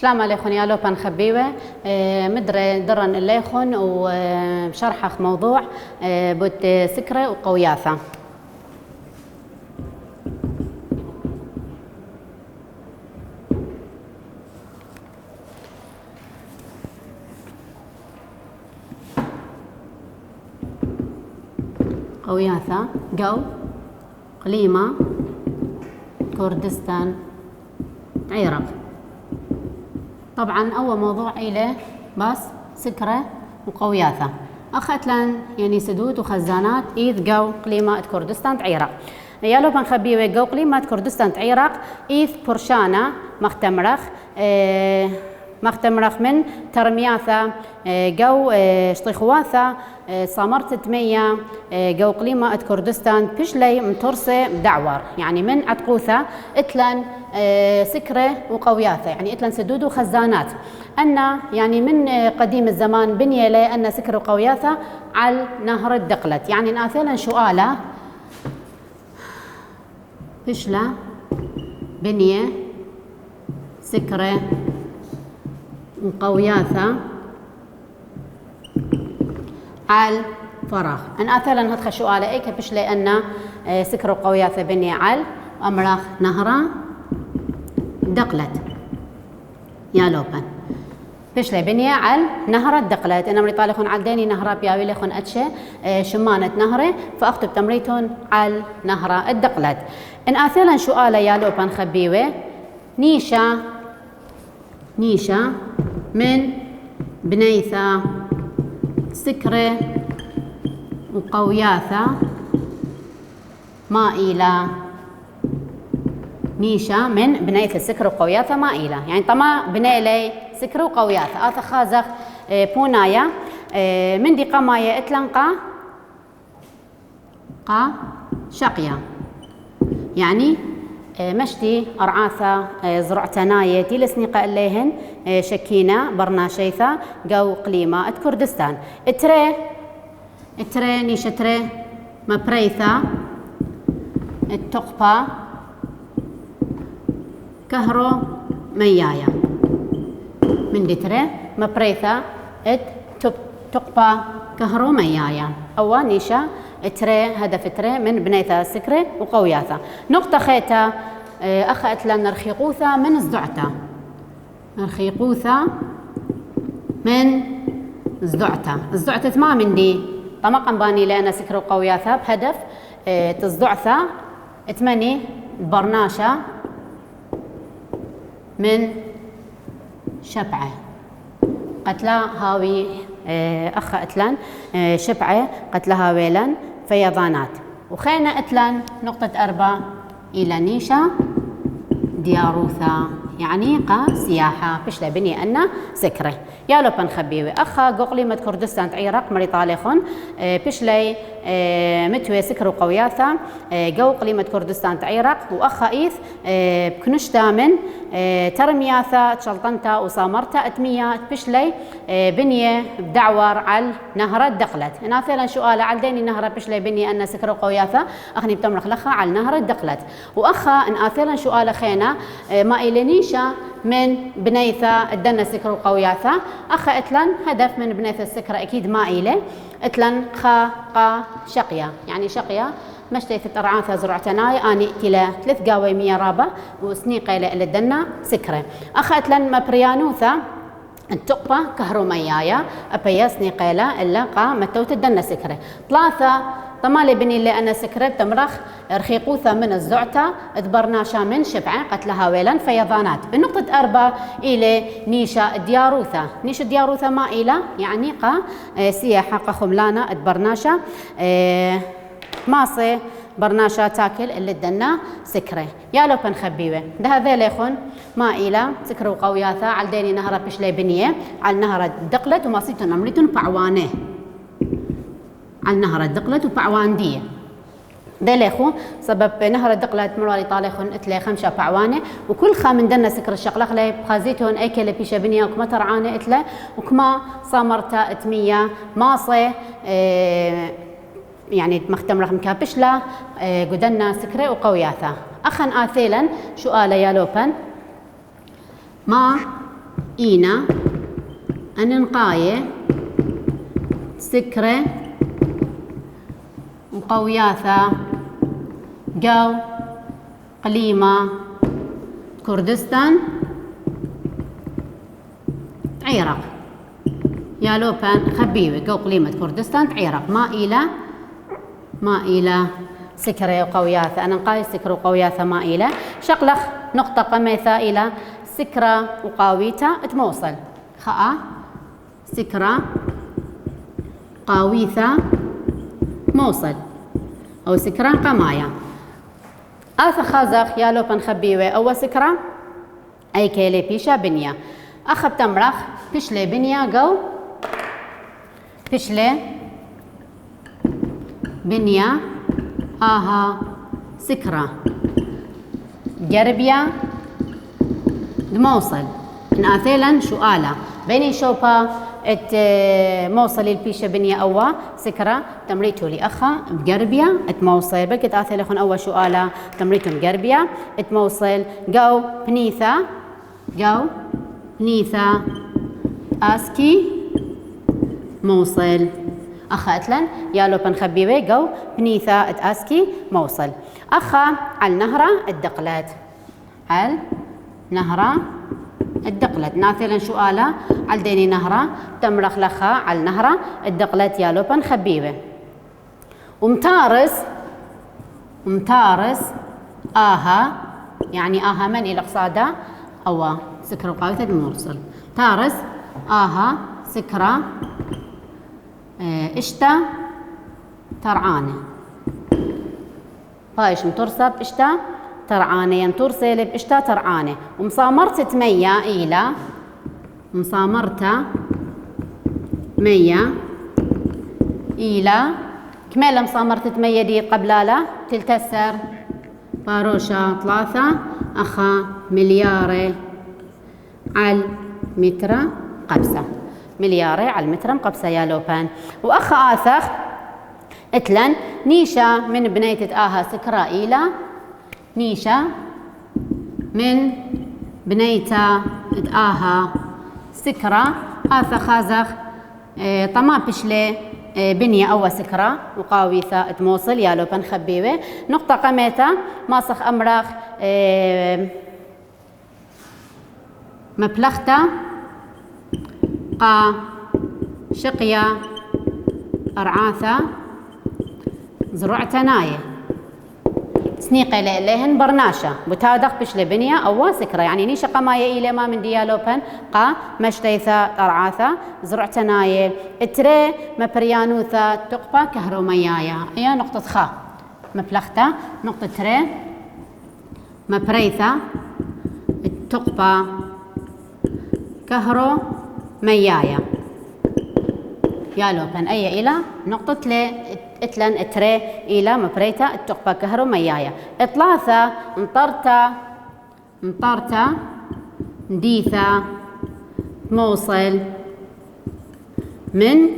شلام عليكم يا لوبان خبيوة مدري درن الليخن وشرحخ موضوع بوت سكرة وقوياثة. قوياثة جو قليمة كردستان عراق. طبعا اول موضوع إله بس سكرة وقوياثة اخذت يعني سدود وخزانات ايذ جو قليمة كردستان عراق. يا لو بنخبيه جو قليمة كردستان عراق ايذ برشانة مختمرخ من ترمياثة جو شطيخواثة صامرت تمية جو قليمة كردستان بشلي مترسة بدعور يعني من عتقوثة اتلن سكرة وقوياثة يعني اتلن سدود وخزانات أن يعني من قديم الزمان بنية لي أن سكرة وقوياثة على نهر الدقلت يعني ناثلا شؤالة بشلة بنية سكرة وقوياثة على فراغ أن أثلا هدخل سؤال إيك بش لأن سكر وقوياثة بني على أمراخ نهرة دقلت يا لوبن بش لي بني على نهر الدقلت أنا مريطالي خون عديني نهرة بياوي لي خون أتشي شمانة نهرة فأكتب تمريتون على نهر الدقلت إن أثلا سؤال يا لوبن خبيوة نيشة من بنيثة سكرة وقوياثة مائلة نيشة من بنيث السكر وقوياثة مائلة يعني طما بني لي سكر وقوياثة آثا خازخ بونايا من دي قماية اتلنقى شقية يعني مشتي أرعاثة زرعتناية تيلسنيقة إليهن شكينة برناشيثة جو قليمة كردستان اتري نيشة تري مبريثة التقبة كهرو ميايا من دي تري مبريثة تقبة كهرو ميايا أو نيشة تري هدف تري من بنيثة سكرة وقوياثة نقطة خيتا أخذت لنا رخيقوثة من الزدعتة رخيقوثة من الزدعتة ما من دي طمقا باني لأنا سكرة وقوياثة بهدف تزدعثة اتمني برناشة من شبعة قتلا هاوي أخ أتلان شبعة قتلها ويلان فيضانات وخينا أتلان نقطة 4 إلى نيشة دياروثا يعني سياحة بشلا بني أنا سكرة يا لو بنخبيوي أخا قليمة كردستان عراق مريطاليخون بشلي متوي سكر وقوياثة جو قليمة كردستان عراق وأخا إيث بكنشتا من ترمياثة تشلطنتا وصامرتا أتمية بشلي بنية بدعور على نهر الدقلت أنا فعلا سؤال على ديني نهر بشلي بنية أن سكر وقوياثة أخني بتمرخ لخا على نهر الدقلت وأخا أن فعلا سؤال خينا ما إلينيشا من بنيثة الدنة سكر وقوياثة أخا إتلن هدف من بنيثة السكر أكيد ما إله إتلن قا شقية يعني شقية مشتي أرعاثة زرعتناي أني تلا 3 قاوي 100 رابة وسنيقة إلى الدنة سكرة أخا إتلن مبريانوثة التقبة كهروميايا أبيا سنيقة إلا قا متوت الدنة سكرة 3 طمالي بني اللي أنا سكرة تمرخ رخيقوثة من الزعتة ادبرناشا من شبعة قتلها ويلان فيضانات بالنقطة 4 إلى نيشة دياروثة مائلة يعني قا سياحة قا خملانة ادبرناشا ماصي برناشا تاكل اللي دنا سكرة يا لو بنخبيوه ده هذا ليخون مائلة سكرة وقوياثة على ديني نهر بشلي بنية على نهر الدقلت وماسيتون نمريتون بعوانه على نهر الدقلت وبعواندية ده ليخو سبب نهر الدقلت مرالي طالخون اتلي 5 بعوانه وكل خا من دنا سكر الشقلق لي بخازيتون اكل بيشا بنيا وكما ترعانه اتله وكما صامرتا اتمية ماصي يعني مختم رقم كابشلا قدنا سكرة وقوياثة أخن آثيلا سؤال يا لوبن ما إينا أننقاية سكرة وقوياثة جو قليمة كردستان عراق يالوبان خبيبة جو قليمة كردستان عراق مائلة سكرة وقوياثة أننقاية سكرة وقوياثة مائلة شقلخ نقطة قميثة إلى سكرة وقاويتا تموصل خاء سكرة قاويثة موصل أو سكرة قمايا آثا خازخ يالوبان خبيوة أو سكرة أي كيلي بيشا بنيا أخب تمرخ بيشلي بنيا جو بيشلي بنيا آها سكرة جربيا دموصل ناثيلا شؤالة بيني شوبا موصل البيشة بنية أوا سكرة تمريتو لأخا بقربيا اتموصل بكت آثيلا خن أوا شؤالة تمريتو بقربيا اتموصل جو بنيثا أسكي موصل أخا أتلن يالو بنخبيوي جو بنيثا أسكي موصل أخا على النهرة الدقلات على نهرة الدقلت ناثلا شؤالة على ديني نهرة تمرخ لخا على النهرة الدقلت يالو بنخبيوي ومتارس آها يعني آها من إلى قصادة أو سكرة وقاويثة المرسل تارس آها سكرة اشتا ترعانة بايش مترسب اشتا ترعانة ينترسل باشتا ترعانة ومصامرت تمية إلى مصامرتا مية إلى كمال مصامرت تمية دي قبلالة تلتسر باروشة 3 أخا مليار على متر قبسة مليار على المتر مقبسة يا لوبان وأخا آثخ اتلن نيشة من بنيتة آها سكرة إلى نيشة من بنيتة آها سكرة آثا خازخ طما بشلي بنية أو سكرة وقاويثة تموصل يا لوبان خبيوة نقطة قميتة ماسخ أمرخ مبلغتا قا شقيا أرعاثة زرعتا ناية سنيقة لهن برناشة بتادق بشلي بنية أو سكرة يعني نيشة قماية إلى ما من ديالوبن قا مشتيثة أرعاثة زرعتا ناية اتري مبريانوثة تقبى كهروميايا هي نقطة خا مبلغتا نقطة تري مبريثة تقبى كهرو ميايا يالوبن أي إلى نقطة لي اتلن اتري إلى مبريتا التقبى كهرو ميايا اطلاثة مطرتا نديثة موصل من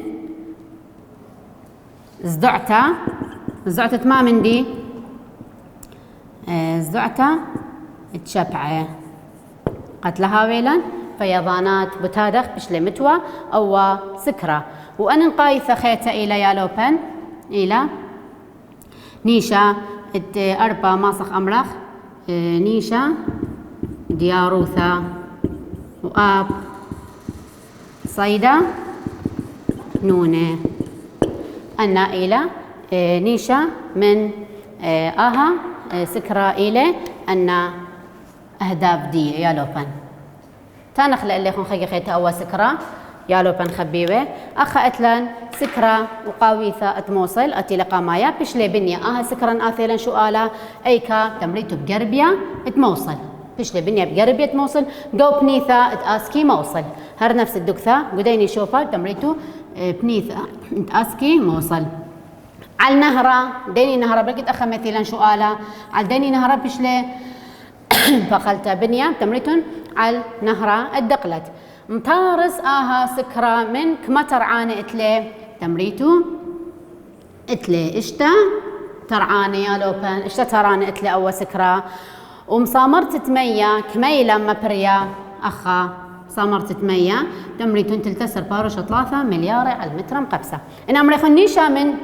زدعتا ما من دي زدعتا تشبعه قتلها ويلا فيضانات بتادخ بشلي متوى أو سكرة وأن نقايثة خيتا إلى يالوبن إلى نيشة 4 ماسخ أمرخ نيشة دياروثة وآب صيدا نونة أنا إلى نيشة من آها سكرة إلى أن أهداف دي يالوبن تانخلق اللي خون خيتا أو سكرة يالوبن خبيوة أخا أتلان سكرة وقاويثة أتموصل أتي لقامايا بشلي بنية آها سكرا آثيلا شؤالا أيكا تمريتو بقربيا اتموصل بشلي بنية بقربيا اتموصل جو بنيثة اتاسكي موصل هر نفس الدكثة قديني شوفا تمريتو بنيثة اتاسكي موصل على النهرة ديني نهرة بلقيت أخا مثلا شؤالا على ديني نهرة بشلي فقلت بنية تمريتون على نهرة الدقلت متارس آها سكرة من كما ترعانة اتلي تمريتو اتلي اشتا ترعانة يا لوبن اشتا ترعانة اتلي أو سكرة ومصامرت تمية كميلة مبريا أخا صامرت تمية تمريتون تلتسر باروشة 3 مليار على المتر مقبسة. إن أمري خنيشة من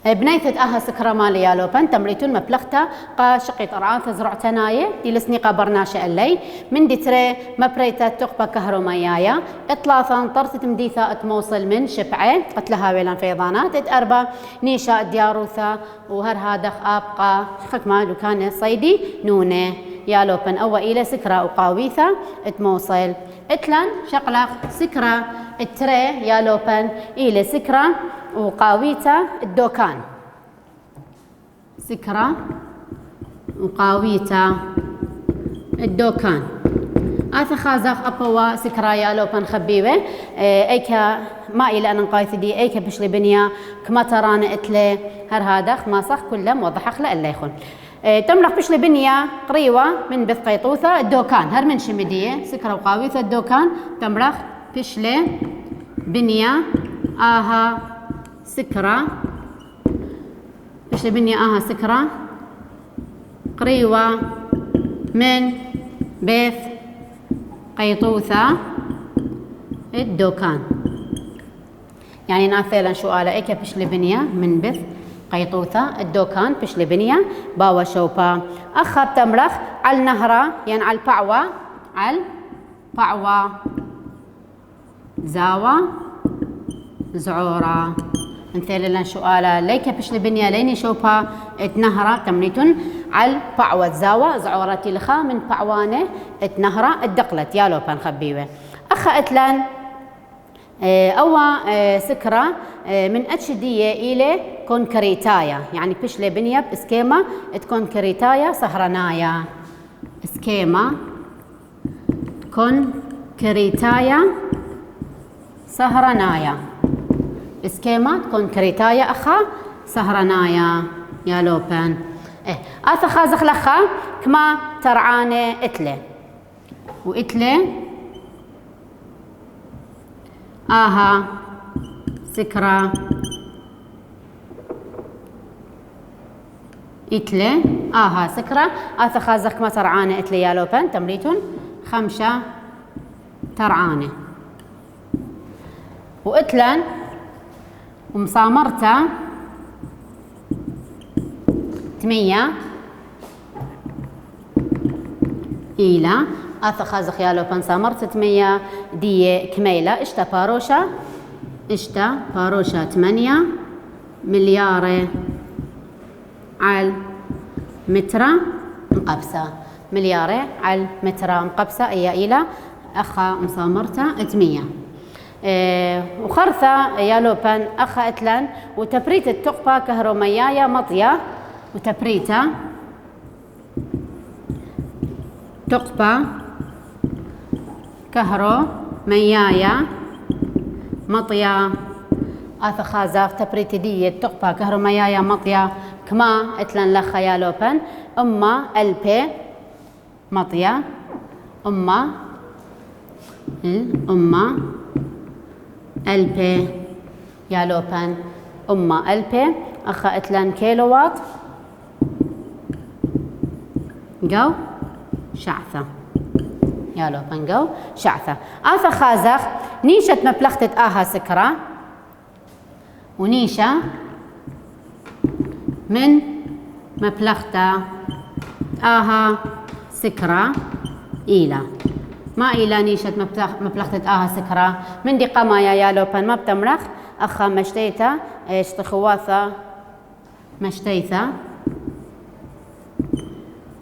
بنيثة أها سكرة مالي يالوبن تمريتون مبلغتا قا شقيت أرعاث زرعتناية دي لسنيقا برناشة اللي من ديتري مبريتا تقبا كهروميايا إطلاثا طرثة مديثة اتموصل من شبعة قتلها ويلان فيضانات اتأربا نيشا دياروثا وهر هادخ أبقى خكما لو كان صيدي نونة يالوبن أو إلى سكرة وقاويثة اتموصل اتلان شقلق سكرة التري يالوبن إلى سكرة وقاويتا الدوكان سكرة وقاويتا الدوكان خازاخ أبوا سكرة يالوبن خبيبة ايكا ما إلى أن نقايث دي ايكا بشلي بنيا كما ترانا اتلي هر هادخ ما صح كله موضحخ لألا يخون تملق بشلي بنيا قريوة من بث قيطوثة الدوكان هر من شمدية سكرة وقاويتا الدوكان تملق بشلي بنيا آها سكرة بشلي بنيا آها سكرة قريوة من بث قيطوثة الدوكان يعني ناثيلا شو آلا ايكا بشلي بنيا من بث قيطوثة الدوكان بشلي بنيا باوا شوبا أخب تمرخ على النهرة يعني على البعوة على البعوة زاوة زعورة مثلا شو آلا ليكا بشلي بنيا ليني شوبا اتنهرة تمريتون على بعوة زاوة زعورتي لخا من بعوانة اتنهرة الدقلت يالو بان خبيوه أخا اتلان أوا سكرة من أتشدية إلى كونكريتايا يعني بشلي بنيا بسكيما كونكريتايا سهرنايا سكيما كونكريتايا سهرنايا سكيما كونكريتايا أخا سهرنايا يا لوبان آثا خازخ لخا كما ترعاني إتلي وإتلي آها سكرة إتلي آها سكرة آثا خازخ كما ترعاني إتلي يا لوبان تمريتون 5 ترعاني وإتلان ومصامرتا 8 إلى آثا خازخ يالو بان صامرت 8 دي كميلة اشتا باروشة 8 مليار على متر مقبسة مليار على متر مقبسة أي إلى أخا مصامرتا 8 وخرثة يالوبان أخا إتلان وتبريت التقبة كهروميايا مطية وتبريتا تقبة كهروميايا مطية آثا خازاف تبريت دي التقبة كهروميايا مطية كما إتلان لخا يالوبان أما البي مطية أما البي يالوبان أما البي أخا إتلان كيلووات جو شعثة يالوبان جو شعثة آثا خازخ نيشة مبلغتة آها سكرة ونيشة من مبلغتة آها سكرة إلى ما إلى نيشة مبلغتة آها سكرة من دي قمايا يالوبان ما بتمرخ أخا مشتيتا اشتخواثة مشتيثة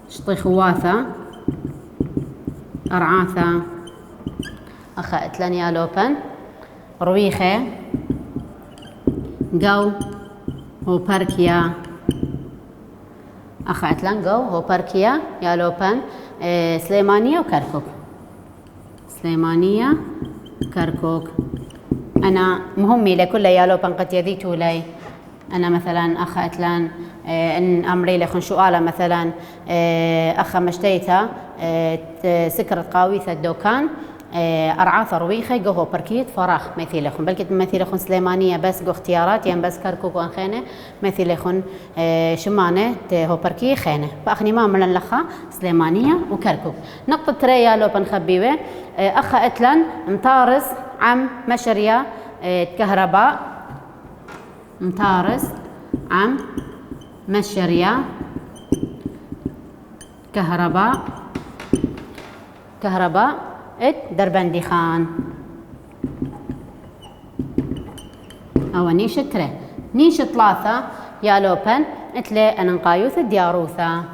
اشتخواثة أرعاثة أخا إتلان يالوبان رويخة جو هو باركيا أخا إتلان جو هو باركيا يالوبان سليمانية وكركوك سليمانية كركوك أنا مهمي لكل يالوبان قد يذيتوا لي أنا مثلا أخا إتلان إن أمري لخن سؤالة مثلا أخا مشتيتا سكرة قاويثة الدوكان أرعاث رويخة جو بركيت فراخ مثيلخون بلكي مثيلخون سليمانية بس جو اختيارات يعني بس كركوك وان خينة مثيلخون شمانة هو بركي خينة فأخني ما ملن لخا سليمانية وكركوك نقطة تريا لو بنخبيوه أخا أتلن مطارس عم مشريا كهرباء مطارس عم مشريا كهرباء دربندي خان أو نيش تري نيش ثلاثة يا لوبن اتلي أنقايوث دياروثا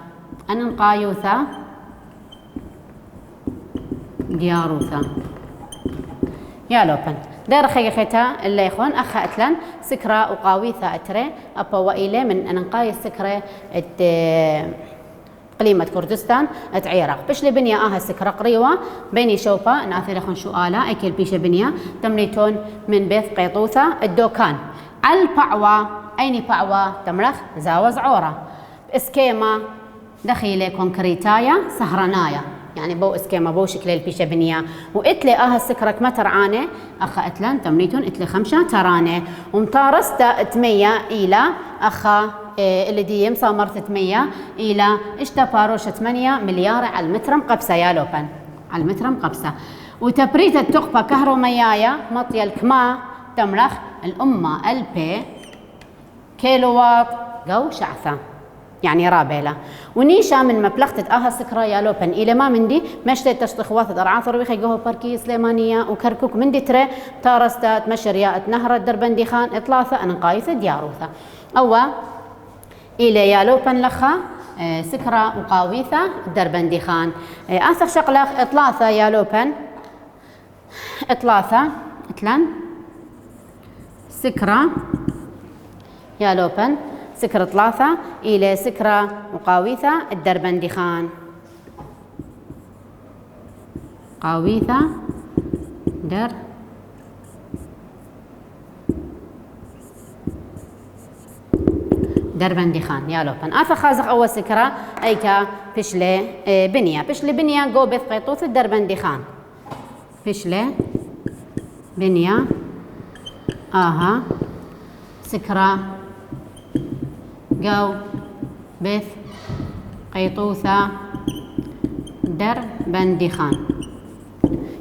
يا لوبن دار خيختا اللي يخون أخا أتلن سكرة وقاويثا أتري أبا وإلي من أنقاي السكرة قليمة كردستان اتعيرق بشلي بنيا السكرة قريوة بيني شوفا ناثي لخون شؤالة اكل بيشة بنيا تمريتون من بيث قيطوثة الدوكان على البعوة ايني بعوة تمرخ زاوز عورة اسكيما دخيلة كونكريتايا سهرنايا يعني بو اسكيما بو شكل البيشة بنيا واتلي السكرة كما ترعاني اخا اتلان تمريتون اتلي 5 تراني ومطارستا 8 الى اخا اللي دي مصامرت 8 الى اشتباروش 8 مليار على المتر مقبسه يا لوبن على المتر مقبسه وتبريد التقبه كهروميايا مطي الكما تمرخ الامه البي كيلووات جو شعثه يعني رابيله ونيشا من مبلغة السكرة يا لوبن إلى ما مندي مشتى تشتخوات أرعاث رويخي جوه باركي سليمانية وكركوك مندي ترى تارستات مشريات نهر الدربندي خان إطلاثة أنقايثة دياروثة أو إلى يا لوبن لخا سكرة وقاويثة دربندي خان آخر شقلة إطلاثة يا لوبن إطلاثة إتلان سكرة يا لوبن سكرة ثلاثة إلى سكرة وقاويثة الدربندي خان قاويثة دربندي خان يا لوبن آثا خازق أول سكرة أيكا بشلي بنيا جو بث قيطوث الدربندي خان بشلي بنيا سكرة جو بث قيطوثة دربندي خان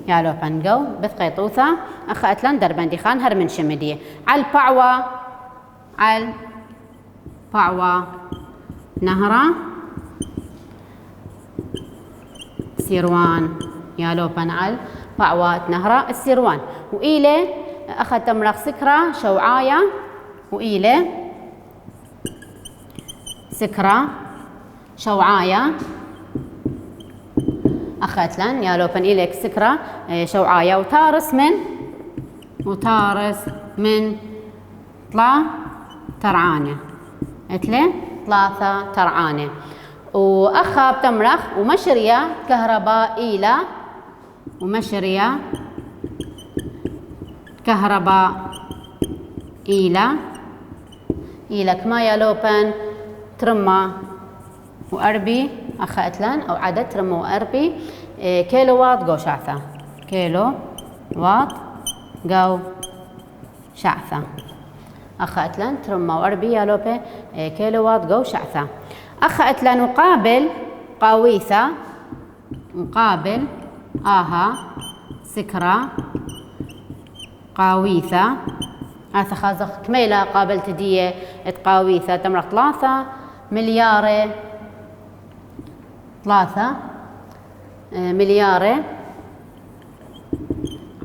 يا لوبن جو بث قيطوثة أخا أتلان دربندي خان هر من شمدية على البعوة نهرة سيروان يا لوبن على بعوة نهرة السيروان وإلى أخا تمرق سكرة شوعاية وإلى سكرة شوعاية أخاتلن يا لوبن إليك سكرة شوعاية وتارس من طلا ترعانة اتلي 3 ترعانة وأخا بتمرخ ومشرية كهرباء إلى ومشرية كهرباء إلى كما يا لوبن ترمى وأربي أخا أتلان أو عدد ترمى وأربي كيلووات جو شعثة كيلووات جو شعثة أخا أتلان ترمى وأربي يا لوبي كيلووات جو شعثة أخا أتلان مقابل قاويثة مقابل سكرة قاويثة خازق كميلة قابلت دي قاويثة تمرق 3 مليار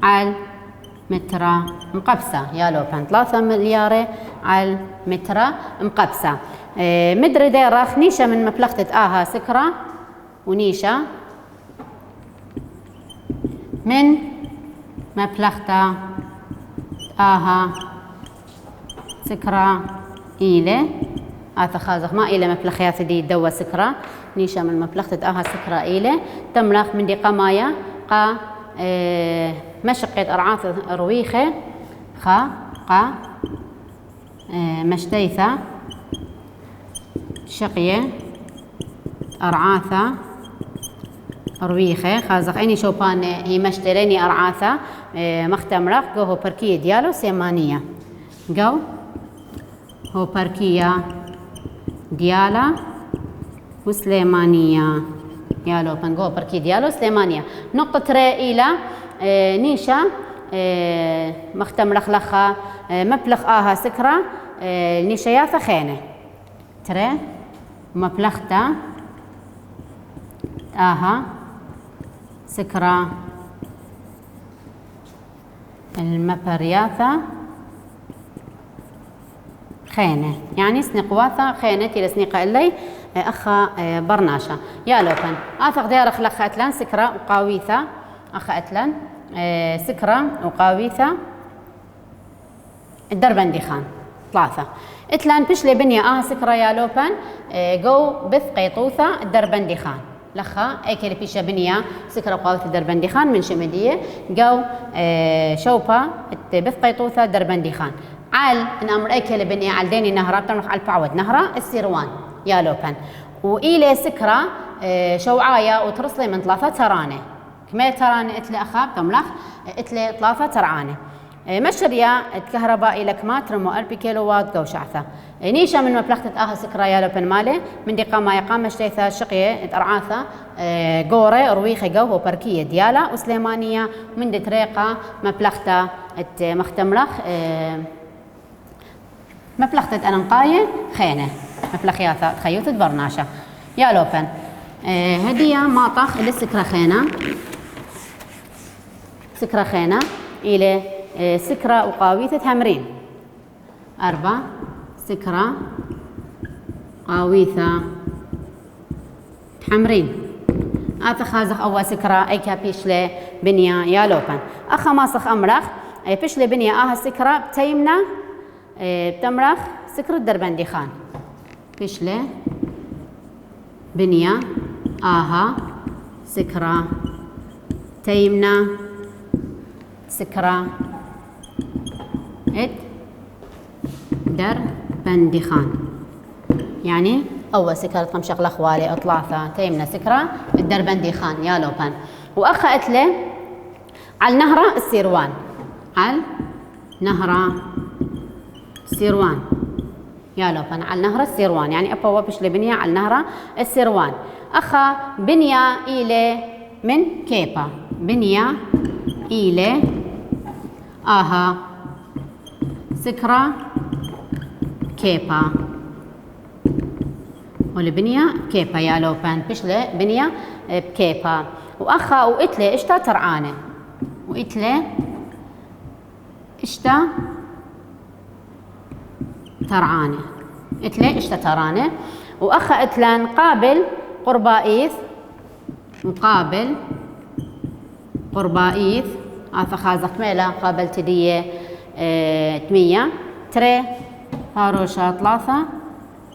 على متر مقبسة يا لوبن 3 مليار على متر مقبسة مدري ديرخ نيشة من مبلغة سكرة ونيشة من مبلغة سكرة إلى خازق ما إلى مبلغ دي دوا سكرة نيشة من مبلغة سكرة إلى تملخ من دي قمايا مشقة أرعاث رويخة مشتيثة شقية أرعاثة رويخة خازق أني شوبان هي مشتريني أرعاثة مختمرق جو هو بركية ديالو سيمانية جو هو بركية ديالا وسليمانية يالو بنجو بركي ديالو سليمانية نقطة ري إلى نيشة مختمرق لخا مبلغ آها سكرة نيشة ياثا خينة ترى مبلغتا آها سكرة المبرياثة خينة يعني سنقواثة خينة تيلا سنيقة اللي أخا برناشا يا لوبن آثق ديار أخلق أتلان سكرة وقاويثة أخا أتلان سكرة وقاويثة الدربندي خان ثلاثة اتلان بشلي بنيا سكرة يا لوبن جو بث قيطوثة الدربندي خان لخا ايكل بيشا بنيا سكرة وقاويثة الدربندي خان من شمدية جو شوبا بث قيطوثة الدربندي خان عال ان امر ايكل بنيا على ديني نهرة بتمرخ على البعود نهرة السيروان يا لوبن وإلى سكرة شوعاية وترسلي من ثلاثة ترانة كمية ترانة اتلي أخا بتملخ اتلي ثلاثة ترعانة مشرية الكهرباء إلى كمات رمو 1000 كيلو وات جو شعثة نيشة من مبلغة سكرة يا لوبن مالي من دقة ما يقام مشتيثة شقية ارعاثة قوري رويخي جو هو بركية ديالا وسليمانية من دي طريقة مبلغة مختملخ مبلغة أنقاية خينة مبلغياثة تخيوت برناشة يا لوبن هدية ماطخ للسكرة خينة سكرة خينة إلى سكرة وقاويثة تمرين 4 سكرة قاويثة تمرين خازخ أول سكرة أي كابيشلي بنيا يا لوبن أخا ماسخ أمرخ بيشلي بنيا سكرة بتيمنا بتمرخ سكرة دربندي خان بيشلي بنيا سكرة تيمنا سكرة دربندي خان يعني أول سكرة قمشق الأخوالي أطلاثة تيمنا سكرة الدربندي خان يا لوبان وأخا أتلي على نهرة السيروان على نهرة السيروان يا لوبان على نهر السيروان يعني أبوا بشلي بنيا على نهر السيروان أخا بنيا إلى من كيبا بنيا إلى سكرة كيبا والبنيا كيبا يا لوبان بشلي بنيا بكيبا وأخا وإتلي إشتا ترعانة وإتلي إشتا ترعانة إتلي إشتا ترانة وأخا إتلان قابل قربائيث مقابل قربائيث خازق ميلا قابل تدية 8 تري هاروشا 3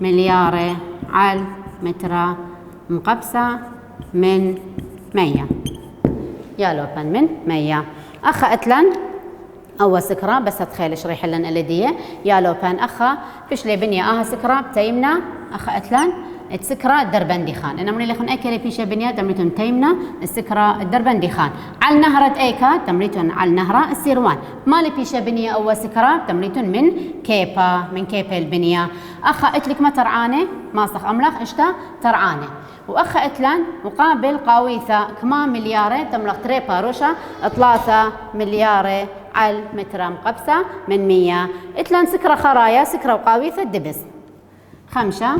مليار على متر مقبسة من 100 يا لوبن من 100 أخا إتلان أول سكرة بس تخيل شريح لنا الذية يا لوبان أخا بشلي بنيا سكرة بتيمنا أخا أتلان السكرة الدربندي خان أنا مني لخن أكل بيشة بنيا تمريتون تيمنا السكرة الدربندي خان على نهرة أيكا تمريتون على نهرة السيروان مالي بيشة بنيا أول سكرة تمريتون من كيبا البنيا أخا أتلك ما ترعانة ماسخ أملخ إشتا ترعانة وأخا إتلان مقابل قاويثة كما مليارة تملخ تري باروشة 3 مليار على متر مقبسة من 100 إتلان سكرة خرايا سكرة وقاويثة دبس 5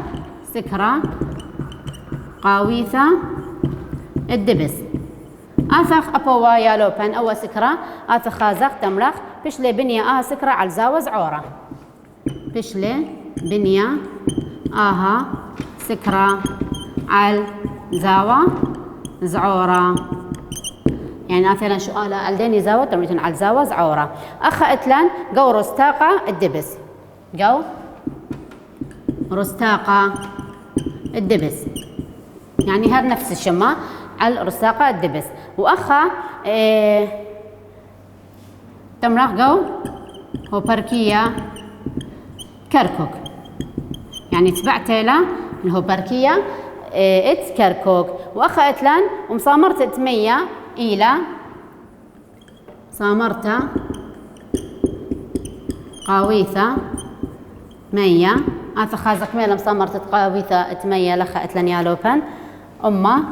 سكرة قاويثة الدبس آثخ أبوا يا لوبان أول سكرة آثخ خازق تملخ بشلي بنيا سكرة على زاوز عورة بشلي بنيا سكرة على زاوة زعورة يعني مثلا سؤال الديني زاوة تمرين على زاوة زعورة أخا إتلان جو رستاقة الدبس جو رستاقة الدبس يعني هذا نفس الشماء على رستاقة الدبس وأخا تمرخ جو هو بركية كركوك يعني تبعت له اللي هو بركية ات كركوك وأخا اتلان ومصامرت تمية إلى صامرتا قاويثة مية آثا خازق ميلا مصامرت قاويثة تمية لخا اتلان يالوبن أما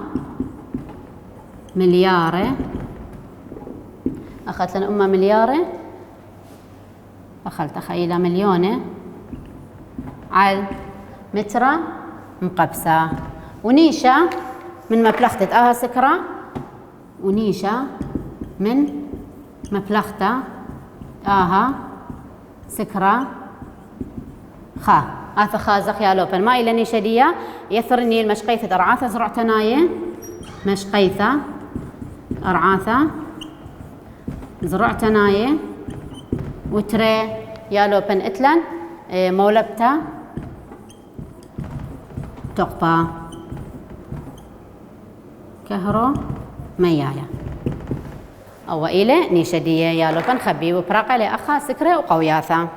مليارة أخذت لنا أمة مليارة أخلت أخيلة مليونة على مترة مقبسة ونيشة من مبلختة سكرة ونيشة من مبلختة سكرة خا آثا خازق يالوبن ما إلى نيشة ديا يثرني المشقيثة أرعاثة زرعتناية مشقيثة أرعاثة زرعتناية وتري يالوبن اتلن مولبتا تقبا كهرو ميايا أو إلى نيشدية يالوبن خبي وبراقة لأخا سكرة وقوياثة.